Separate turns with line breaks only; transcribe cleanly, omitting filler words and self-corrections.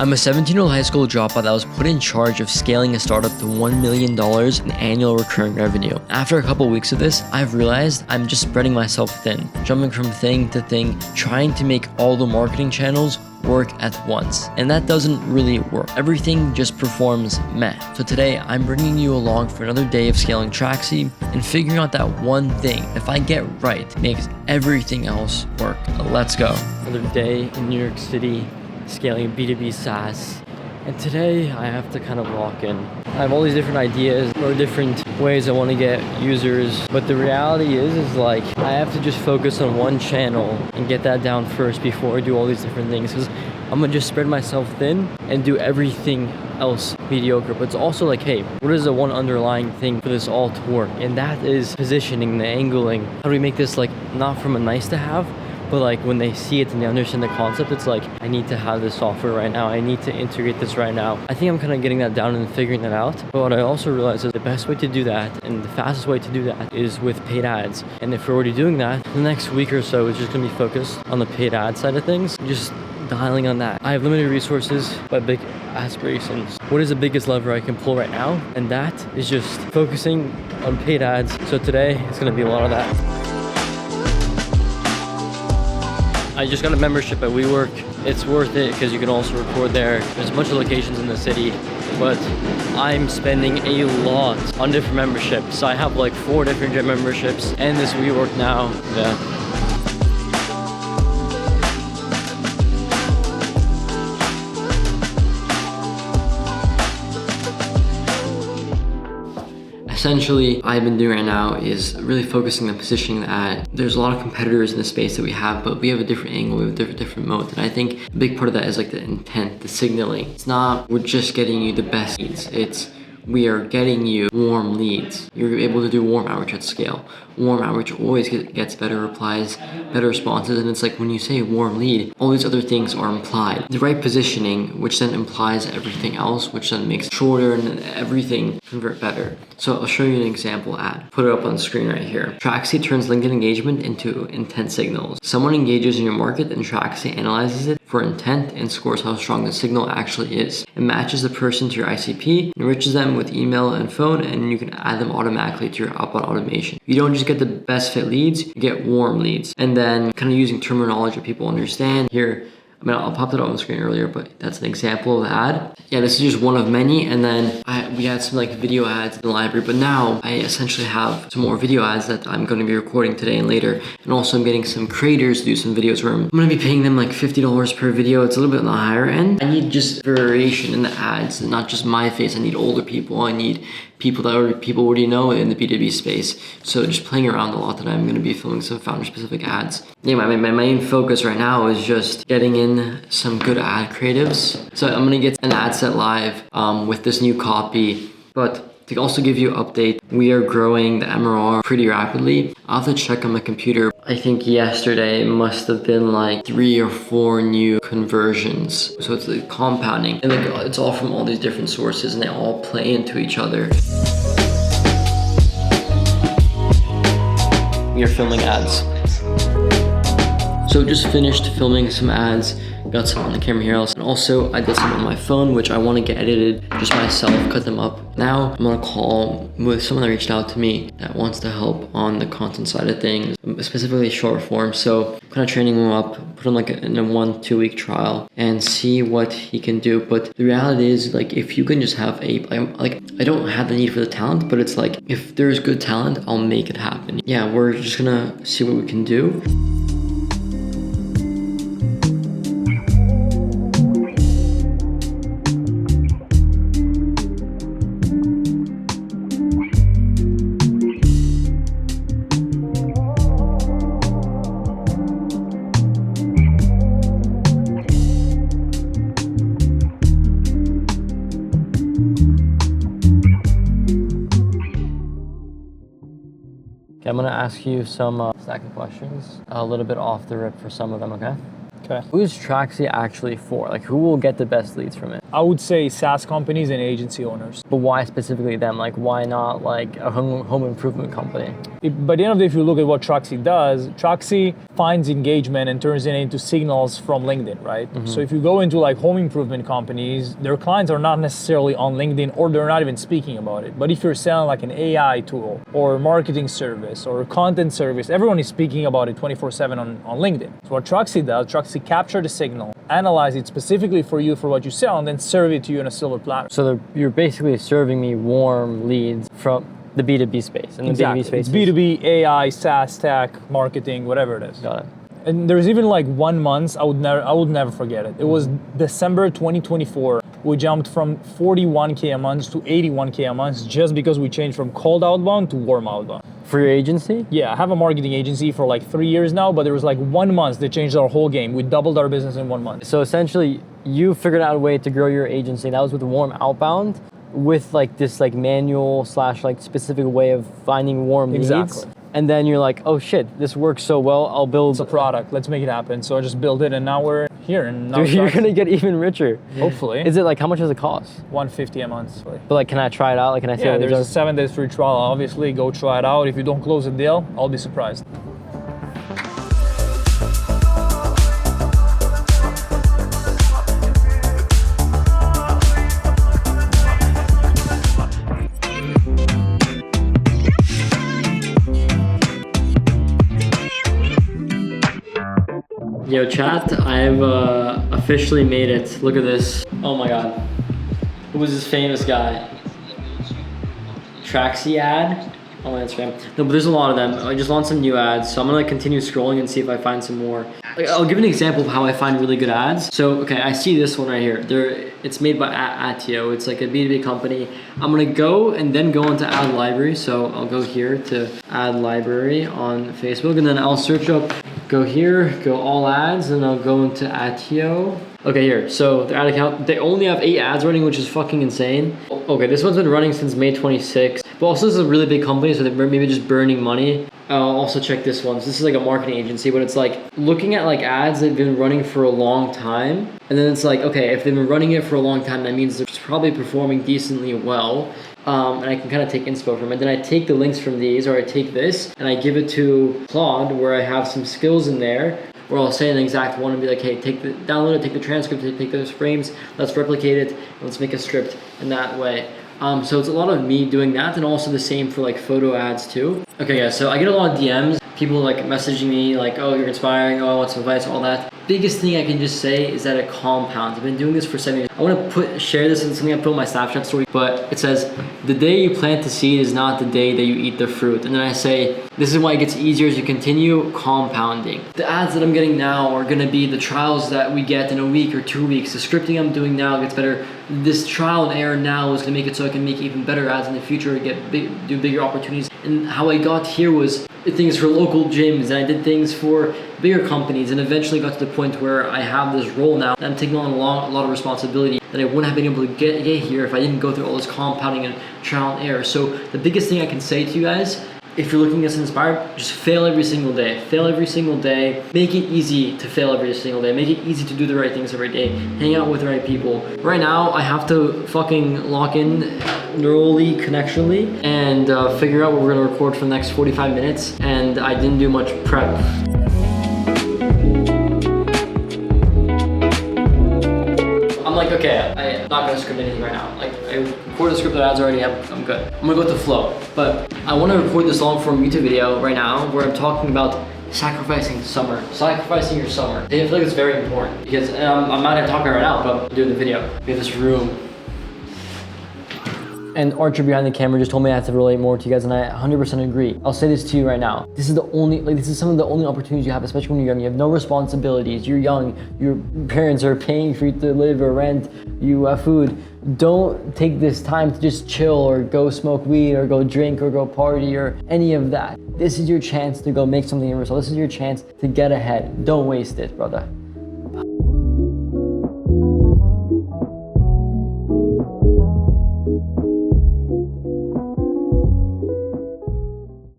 I'm a 17-year-old high school dropout that was put in charge of scaling a startup to $1 million in annual recurring revenue. After a couple weeks of this, I've realized I'm just spreading myself thin, jumping from thing to thing, trying to make all the marketing channels work at once. And that doesn't really work. Everything just performs meh. So today I'm bringing you along for another day of scaling Traxy and figuring out that one thing, if I get right, makes everything else work. Let's go. Another day in New York City scaling B2B SaaS. And today I have to kind of lock in. I have all these different ideas or different ways I want to get users, but the reality is like I have to just focus on one channel and get that down first before I do all these different things, because I'm gonna just spread myself thin and do everything else mediocre. But it's also like, hey, what is the one underlying thing for this all to work? And that is positioning, the angling. How do we make this like not from a nice to have, but like when they see it and they understand the concept, it's like, I need to have this software right now. I need to integrate this right now. I think I'm kind of getting that down and figuring that out. But what I also realized is the best way to do that and the fastest way to do that is with paid ads. And if we're already doing that, the next week or so is just gonna be focused on the paid ad side of things, just dialing on that. I have limited resources, but big aspirations. What is the biggest lever I can pull right now? And that is just focusing on paid ads. So today, it's gonna be a lot of that. I just got a membership at WeWork. It's worth it because you can also record there. There's a bunch of locations in the city, but I'm spending a lot on different memberships. So I have like 4 different gym memberships and this WeWork now. Yeah. Essentially, I've been doing right now is really focusing on positioning the ad. There's a lot of competitors in the space that we have, but we have a different angle, we have a different mode. And I think a big part of that is like the intent, the signaling. It's not, we're just getting you the best leads. It's, we are getting you warm leads. You're able to do warm outreach at scale. Warm outreach always gets better replies, better responses, and it's like when you say warm lead, all these other things are implied. The right positioning, which then implies everything else, which then makes shorter and everything convert better. So I'll show you an example ad. Put it up on the screen right here. Traxy turns LinkedIn engagement into intent signals. Someone engages in your market and Traxy analyzes it for intent and scores how strong the signal actually is. It matches the person to your ICP, enriches them with email and phone, and you can add them automatically to your outbound automation. You don't just get the best fit leads, you get warm leads. And then kind of using terminology that people understand. Here, I mean, I'll pop it up on the screen earlier, but that's an example of the ad. Yeah, this is just one of many. And then we had some like video ads in the library, but now I essentially have some more video ads that I'm going to be recording today and later. And also I'm getting some creators to do some videos where I'm going to be paying them like $50 per video. It's a little bit on the higher end. I need just variation in the ads, and not just my face. I need older people. I need people that people already know in the B2B space. So just playing around a lot, that I'm going to be filming some founder specific ads. Yeah, my main focus right now is just getting in some good ad creatives. So I'm going to get an ad set live with this new copy. But to also give you an update, we are growing the MRR pretty rapidly. I'll have to check on my computer. I think yesterday must have been like 3 or 4 new conversions. So it's like compounding, and like it's all from all these different sources, and they all play into each other. We are filming ads. So just finished filming some ads. Got some on the camera here else. And also I did some on my phone, which I want to get edited just myself, cut them up. Now I'm gonna call with someone that reached out to me that wants to help on the content side of things, specifically short form. So I'm kind of training him up, put him like in a 1-2 week trial and see what he can do. But the reality is, like, if you can just have I don't have the need for the talent, but it's like, if there's good talent, I'll make it happen. Yeah, we're just gonna see what we can do. Okay, I'm gonna ask you some stack of questions, a little bit off the rip for some of them, okay?
Okay.
Who's Traxy actually for? Like, who will get the best leads from it?
I would say SaaS companies and agency owners.
But why specifically them? Like, why not like a home improvement company?
By the end of the day, if you look at what Traxy does, Traxy finds engagement and turns it into signals from LinkedIn, right? So if you go into like home improvement companies, their clients are not necessarily on LinkedIn or they're not even speaking about it. But if you're selling like an AI tool or marketing service or content service, everyone is speaking about it 24/7 on LinkedIn. So what Traxy does, Traxy capture the signal, analyze it specifically for you for what you sell, and then serve it to you in a silver platter.
So you're basically serving me warm leads from the B2B space. And the
Exactly.
B2B space
It's B2B, AI, SaaS, tech, marketing, whatever it is.
Got it.
And there's even like 1 month, I would never forget it. It was December 2024. We jumped from 41K a month to 81K a month just because we changed from cold outbound to warm outbound.
For your agency?
Yeah, I have a marketing agency for like 3 years now, but there was like 1 month that changed our whole game. We doubled our business in 1 month.
So essentially, you figured out a way to grow your agency. That was with warm outbound, with like this like manual / like specific way of finding warm leads.
Exactly.
And then you're like, oh shit, this works so well, I'll build
It's a product, let's make it happen. So I just built it and now we're here. And now
Dude, you're gonna get even richer.
Hopefully.
Is it like, how much does it cost?
$150 a month.
But like, can I try it out? Like, can I say
Yeah,
what
there's
these
a 7 days free trial. Obviously, go try it out. If you don't close a deal, I'll be surprised.
Yo, chat, I've officially made it. Look at this. Oh my god. Who is this famous guy? Traxy ad on my Instagram. No, but there's a lot of them. I just launched some new ads, so I'm gonna like, continue scrolling and see if I find some more. Like, I'll give an example of how I find really good ads. So, okay, I see this one right here. It's made by Atio. It's like a B2B company. I'm gonna go and then go into ad library. So I'll go here to ad library on Facebook, and then I'll search up, go here, go all ads, and I'll go into Atio. Okay, here, so their ad account, they only have 8 ads running, which is fucking insane. Okay, this one's been running since May 26th, but also this is a really big company, so they're maybe just burning money. I'll also check this one. So this is like a marketing agency, but it's like looking at like ads that have been running for a long time. And then it's like, okay, if they've been running it for a long time, that means they're probably performing decently well. And I can kind of take inspo from it. Then I take the links from these, or I take this and I give it to Claude, where I have some skills in there, where I'll say an exact one and be like, hey, download it, take the transcript, take those frames, let's replicate it, and let's make a script in that way. So it's a lot of me doing that, and also the same for like photo ads too. Okay, guys, so I get a lot of DMs, people like messaging me like, oh, you're inspiring, oh, I want some advice, all that. Biggest thing I can just say is that it compounds. I've been doing this for 7 years. I want to share this in something I put on my Snapchat story, but it says, the day you plant the seed is not the day that you eat the fruit. And then I say, this is why it gets easier as you continue compounding. The ads that I'm getting now are gonna be the trials that we get in a week or 2 weeks. The scripting I'm doing now gets better. This trial and error now is gonna make it so I can make even better ads in the future, do bigger opportunities. And how I got here was things for local gyms, and I did things for bigger companies, and eventually got to the point where I have this role now and I'm taking on a lot of responsibility that I wouldn't have been able to get here if I didn't go through all this compounding and trial and error. So the biggest thing I can say to you guys, if you're looking to get inspired, just fail every single day. Fail every single day. Make it easy to fail every single day. Make it easy to do the right things every day. Hang out with the right people. Right now, I have to fucking lock in neurally, connectionally, and figure out what we're gonna record for the next 45 minutes. And I didn't do much prep. I'm like, okay, I'm not gonna script anything right now. Like, I recorded the script that ads already, I'm good. I'm gonna go with the flow. But I wanna record this long form YouTube video right now where I'm talking about sacrificing your summer. I feel like it's very important because I'm not gonna talk about it right now, but I'm doing the video. We have this room. And Archer behind the camera just told me I have to relate more to you guys, and I 100% agree. I'll say this to you right now. This is some of the only opportunities you have, especially when you're young. You have no responsibilities. You're young. Your parents are paying for you to live or rent. You have food. Don't take this time to just chill or go smoke weed or go drink or go party or any of that. This is your chance to go make something of yourself. This is your chance to get ahead. Don't waste it, brother.